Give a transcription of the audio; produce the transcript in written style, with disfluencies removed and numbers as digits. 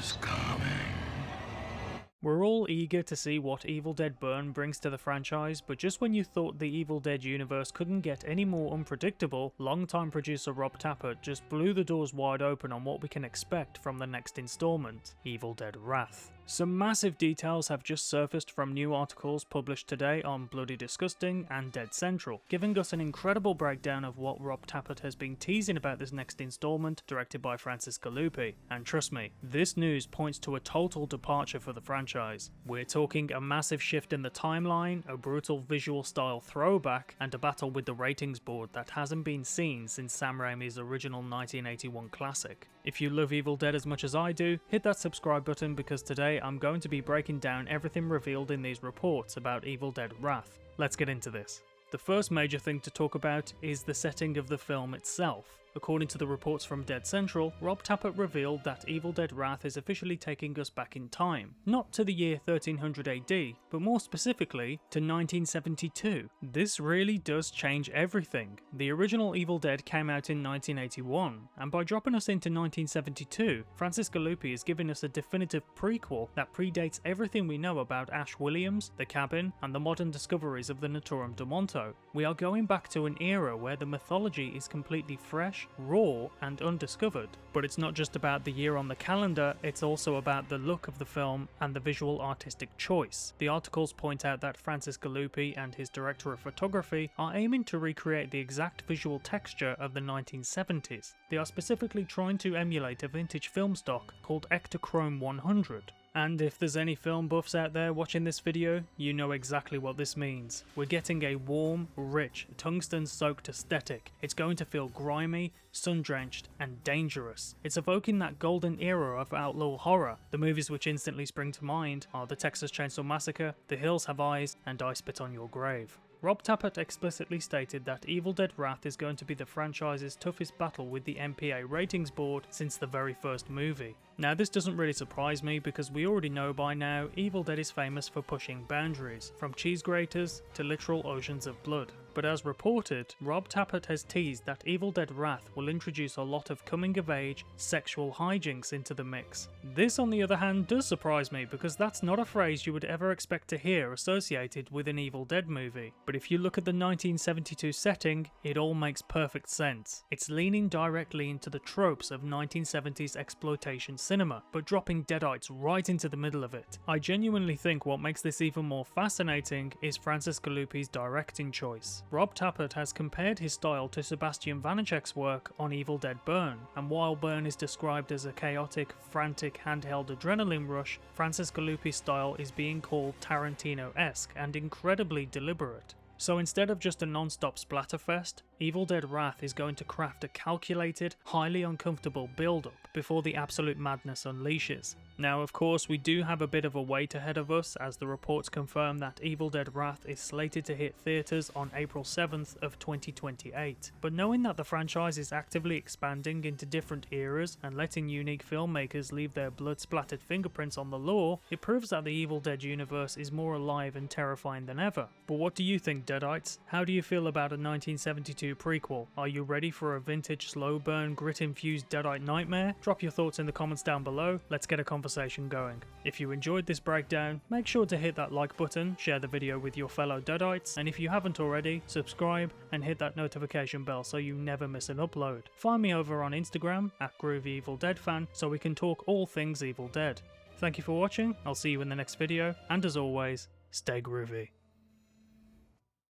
is coming. We're all eager to see what Evil Dead Burn brings to the franchise, but just when you thought the Evil Dead universe couldn't get any more unpredictable, longtime producer Rob Tapert just blew the doors wide open on what we can expect from the next installment, Evil Dead Wrath. Some massive details have just surfaced from new articles published today on Bloody Disgusting and Dead Central, giving us an incredible breakdown of what Rob Tapert has been teasing about this next installment, directed by Francis Galluppi. And trust me, this news points to a total departure for the franchise. We're talking a massive shift in the timeline, a brutal visual style throwback, and a battle with the ratings board that hasn't been seen since Sam Raimi's original 1981 classic. If you love Evil Dead as much as I do, hit that subscribe button because today I'm going to be breaking down everything revealed in these reports about Evil Dead Wrath. Let's get into this. The first major thing to talk about is the setting of the film itself. According to the reports from Dead Central, Rob Tapert revealed that Evil Dead Wrath is officially taking us back in time, not to the year 1300 AD, but more specifically to 1972. This really does change everything. The original Evil Dead came out in 1981, and by dropping us into 1972, Francis Galluppi is giving us a definitive prequel that predates everything we know about Ash Williams, the cabin, and the modern discoveries of the Naturom de Monto. We are going back to an era where the mythology is completely fresh, raw, and undiscovered. But it's not just about the year on the calendar, it's also about the look of the film and the visual artistic choice. The articles point out that Francis Galluppi and his director of photography are aiming to recreate the exact visual texture of the 1970s. They are specifically trying to emulate a vintage film stock called Ektachrome 100. And if there's any film buffs out there watching this video, you know exactly what this means. We're getting a warm, rich, tungsten-soaked aesthetic. It's going to feel grimy, sun-drenched, and dangerous. It's evoking that golden era of outlaw horror. The movies which instantly spring to mind are The Texas Chainsaw Massacre, The Hills Have Eyes, and I Spit on Your Grave. Rob Tapert explicitly stated that Evil Dead Wrath is going to be the franchise's toughest battle with the MPA ratings board since the very first movie. Now this doesn't really surprise me because we already know by now Evil Dead is famous for pushing boundaries, from cheese graters to literal oceans of blood. But as reported, Rob Tapert has teased that Evil Dead Wrath will introduce a lot of coming-of-age sexual hijinks into the mix. This on the other hand does surprise me because that's not a phrase you would ever expect to hear associated with an Evil Dead movie. But if you look at the 1972 setting, it all makes perfect sense. It's leaning directly into the tropes of 1970s exploitation cinema, but dropping Deadites right into the middle of it. I genuinely think what makes this even more fascinating is Francis Galluppi's directing choice. Rob Tapert has compared his style to Sebastian Vanecek's work on Evil Dead Burn, and while Burn is described as a chaotic, frantic handheld adrenaline rush, Francis Galluppi's style is being called Tarantino-esque and incredibly deliberate. So instead of just a non-stop splatterfest, Evil Dead Wrath is going to craft a calculated, highly uncomfortable build-up before the absolute madness unleashes. Now of course we do have a bit of a wait ahead of us as the reports confirm that Evil Dead Wrath is slated to hit theatres on April 7th of 2028. But knowing that the franchise is actively expanding into different eras and letting unique filmmakers leave their blood-splattered fingerprints on the lore, it proves that the Evil Dead universe is more alive and terrifying than ever. But what do you think, Deadites? How do you feel about a 1972 prequel? Are you ready for a vintage slow burn grit-infused Deadite nightmare? Drop your thoughts in the comments down below, let's get a conversation going. If you enjoyed this breakdown, make sure to hit that like button, share the video with your fellow Deadites, and if you haven't already, subscribe and hit that notification bell so you never miss an upload. Find me over on Instagram at Groovy Evil Dead Fan so we can talk all things Evil Dead. Thank you for watching, I'll see you in the next video, and as always, stay groovy.